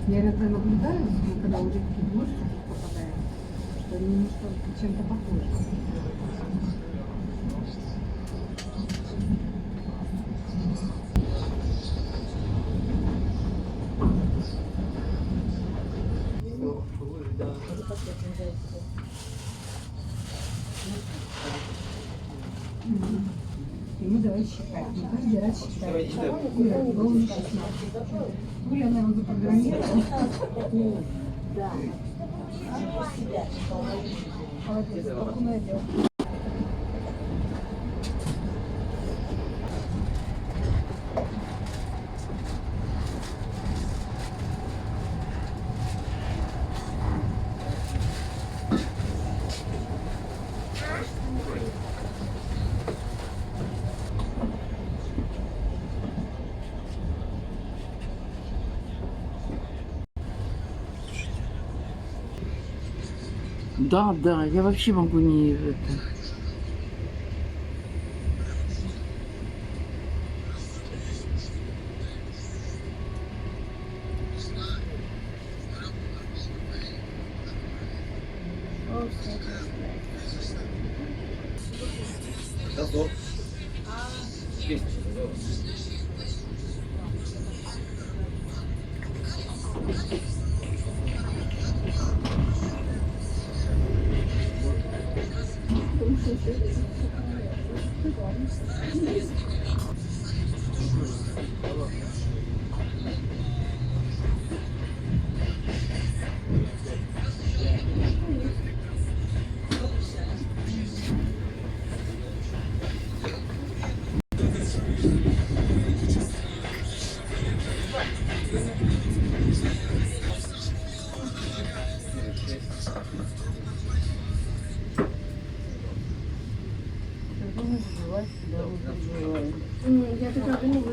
Я иногда наблюдаю, когда у рыбки вместе попадает, что они немножко чем-то похожи. Ну давай считать. Ну каждый раз считать. Ира, должен 16. Оля, она его запрограммировала. Да. Молодец, как он найдет. Да, да, я вообще могу не это. Я така думала,